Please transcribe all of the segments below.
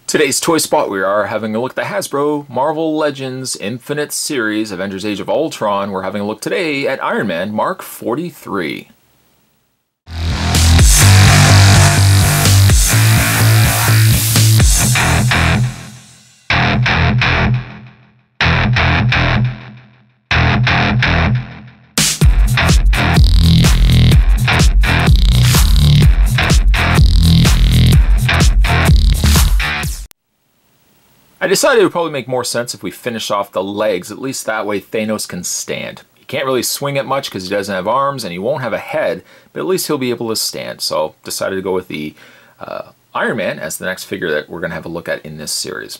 Today's Toy Spot, we are having a look at the Hasbro Marvel Legends Infinite Series Avengers Age of Ultron. We're having a look today at Iron Man Mark 43. I decided it would probably make more sense if we finish off the legs, at least that way Thanos can stand. He can't really swing it much because he doesn't have arms and he won't have a head, but at least he'll be able to stand. So decided to go with the Iron Man as the next figure that we're going to have a look at in this series.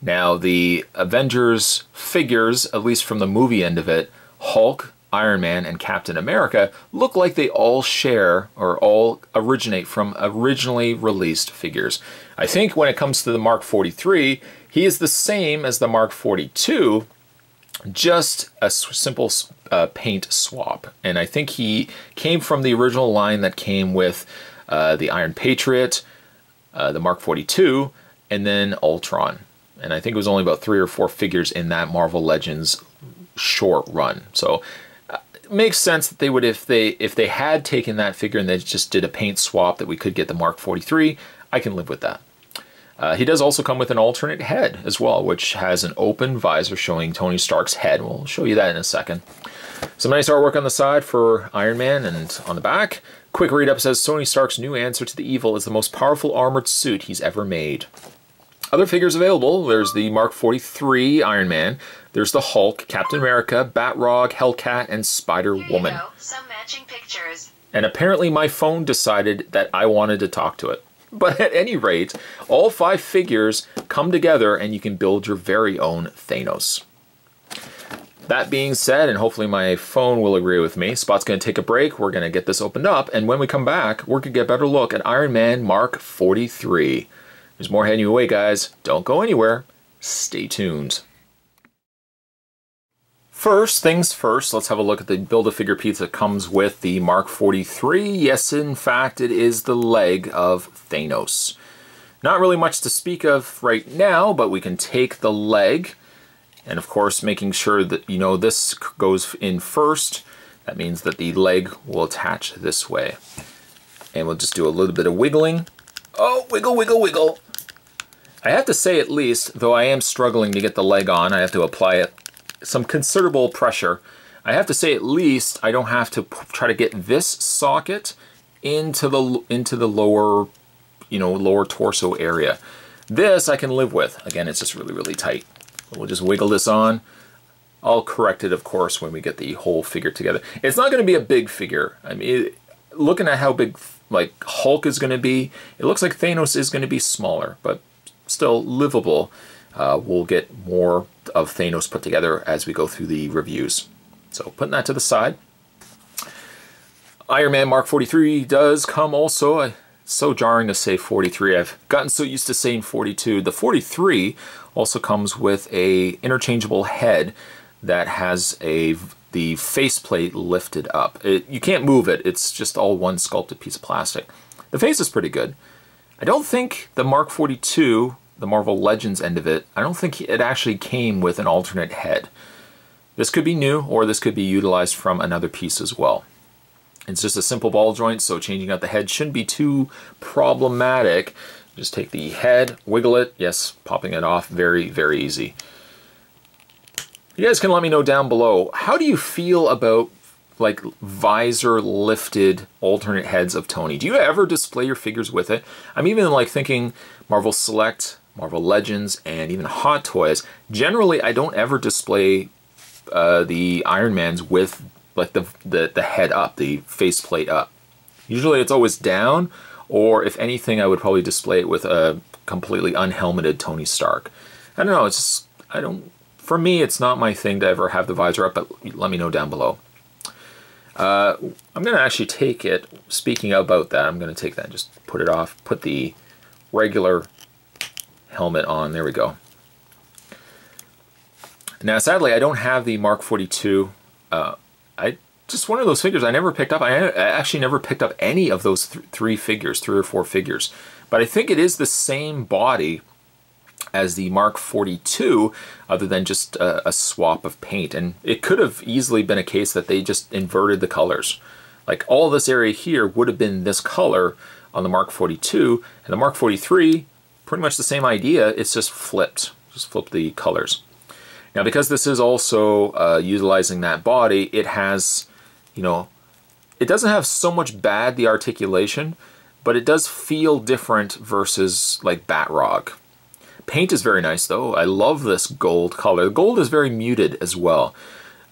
Now the Avengers figures, at least from the movie end of it, Hulk, Iron Man, and Captain America, look like they all share or all originate from originally released figures. I think when it comes to the Mark 43, he is the same as the Mark 42, just a simple paint swap. And I think he came from the original line that came with the Iron Patriot, the Mark 42, and then Ultron. And I think it was only about 3 or 4 figures in that Marvel Legends short run. So it makes sense that they would, if they had taken that figure and they just did a paint swap, that we could get the Mark 43. I can live with that. He does also come with an alternate head as well, which has an open visor showing Tony Stark's head. We'll show you that in a second. Some nice artwork on the side for Iron Man, and on the back, quick read-up says, Tony Stark's new answer to the evil is the most powerful armored suit he's ever made. Other figures available, there's the Mark 43 Iron Man, there's the Hulk, Captain America, Batroc, Hellcat, and Spider-Woman. Here you go, some matching pictures. And apparently my phone decided that I wanted to talk to it. But at any rate, all 5 figures come together and you can build your very own Thanos. That being said, and hopefully my phone will agree with me, Spot's going to take a break, we're going to get this opened up, and when we come back, we're going to get a better look at Iron Man Mark 43. There's more heading your way, guys. Don't go anywhere. Stay tuned. First things first, let's have a look at the Build-A-Figure piece that comes with the Mark 43. Yes, in fact, it is the leg of Thanos. Not really much to speak of right now, but we can take the leg, and of course, making sure that, you know, this goes in first. That means that the leg will attach this way. And we'll just do a little bit of wiggling. Oh, wiggle, wiggle, wiggle. I have to say, at least, though I am struggling to get the leg on, I have to apply it some considerable pressure. I have to say, at least I don't have to try to get this socket into the lower, you know, lower torso area. This I can live with. Again, it's just really, really tight. We'll just wiggle this on. I'll correct it, of course, when we get the whole figure together. It's not going to be a big figure. I mean, looking at how big like Hulk is going to be, it looks like Thanos is going to be smaller, but still livable. We'll get more of Thanos put together as we go through the reviews. So putting that to the side. Iron Man Mark 43 does come also. It's so jarring to say 43. I've gotten so used to saying 42. The 43 also comes with a interchangeable head that has the faceplate lifted up. You can't move it. It's just all one sculpted piece of plastic. The face is pretty good. I don't think the Mark 42, the Marvel Legends end of it, I don't think it actually came with an alternate head. This could be new, or this could be utilized from another piece as well. It's just a simple ball joint, so changing out the head shouldn't be too problematic. Just take the head, wiggle it. Yes, popping it off, very, very easy. You guys can let me know down below, how do you feel about like visor lifted alternate heads of Tony? Do you ever display your figures with it? I'm even like thinking Marvel Select, Marvel Legends, and even Hot Toys. Generally, I don't ever display the Iron Mans with like the head up, the faceplate up. Usually it's always down, or if anything, I would probably display it with a completely unhelmeted Tony Stark. I don't know, it's just, for me, it's not my thing to ever have the visor up, but let me know down below. I'm going to actually take it, speaking about that, I'm going to take that and just put it off, put the regular helmet on, there we go. Now sadly I don't have the Mark 42, just one of those figures I never picked up. I actually never picked up any of those 3 or 4 figures, but I think it is the same body as the Mark 42 other than just a swap of paint. And it could have easily been a case that they just inverted the colors. Like all this area here would have been this color on the Mark 42, and the Mark 43, pretty much the same idea, it's just flipped. Just flip the colors. Now because this is also utilizing that body, it has, you know, it doesn't have so much bad, the articulation, but it does feel different versus like Batroc. Paint is very nice though. I love this gold color. The gold is very muted as well.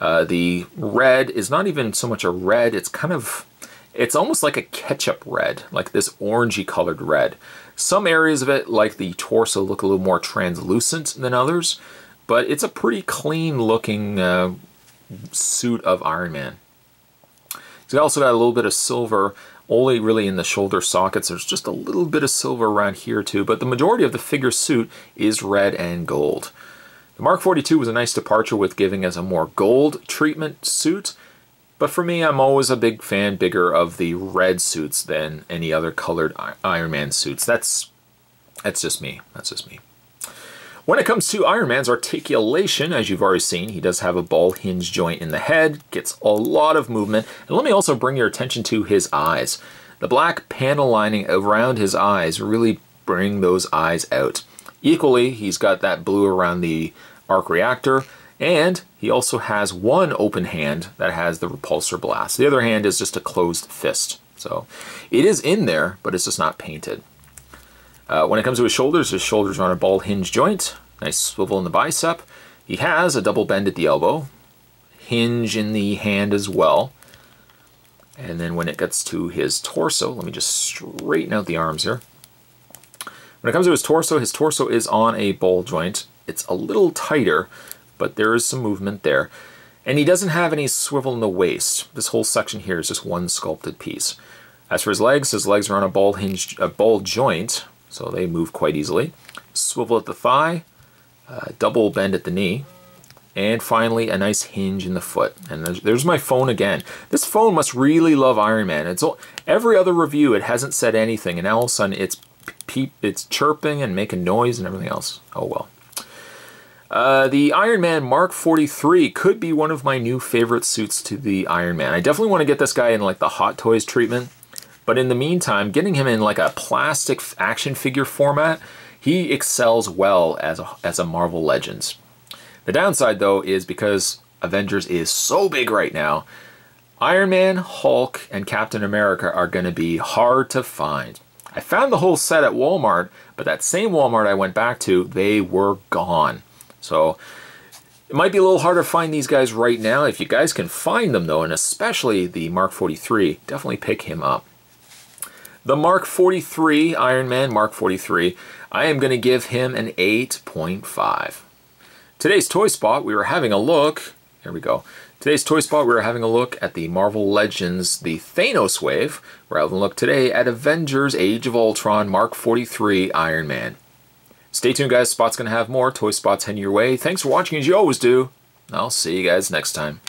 The red is not even so much a red, it's kind of, it's almost like a ketchup red, like this orangey colored red. Some areas of it, like the torso, look a little more translucent than others, but it's a pretty clean looking suit of Iron Man. He's also got a little bit of silver, only really in the shoulder sockets. There's just a little bit of silver around here too, but the majority of the figure suit is red and gold. The Mark 42 was a nice departure with giving us a more gold treatment suit, but for me, I'm always a big fan, bigger of the red suits than any other colored Iron Man suits. That's just me. That's just me. When it comes to Iron Man's articulation, as you've already seen, he does have a ball hinge joint in the head, gets a lot of movement. And let me also bring your attention to his eyes. The black panel lining around his eyes really bring those eyes out. Equally, he's got that blue around the arc reactor, and he also has one open hand that has the repulsor blast. The other hand is just a closed fist. So it is in there, but it's just not painted. When it comes to his shoulders are on a ball hinge joint, nice swivel in the bicep. He has a double bend at the elbow, hinge in the hand as well. And then when it gets to his torso, let me just straighten out the arms here. When it comes to his torso is on a ball joint. It's a little tighter, but there is some movement there. And he doesn't have any swivel in the waist. This whole section here is just one sculpted piece. As for his legs are on a ball joint, so they move quite easily. Swivel at the thigh, double bend at the knee, and finally a nice hinge in the foot. And there's my phone again. This phone must really love Iron Man. Every other review it hasn't said anything, and now all of a sudden it's chirping and making noise and everything else. Oh well. The Iron Man Mark 43 could be one of my new favorite suits to the Iron Man. I definitely want to get this guy in like the Hot Toys treatment. But in the meantime, getting him in like a plastic action figure format, he excels well as a Marvel Legends. The downside though is because Avengers is so big right now, Iron Man, Hulk, and Captain America are going to be hard to find. I found the whole set at Walmart, but that same Walmart I went back to, they were gone. So it might be a little harder to find these guys right now. If you guys can find them though, and especially the Mark 43, definitely pick him up. The Mark 43, Iron Man Mark 43, I am going to give him an 8.5. Today's Toy Spot, we were having a look, here we go. Today's Toy Spot, we were having a look at the Marvel Legends, the Thanos wave. We're having a look today at Avengers Age of Ultron Mark 43 Iron Man. Stay tuned guys, Spot's going to have more Toy Spots heading your way. Thanks for watching as you always do. I'll see you guys next time.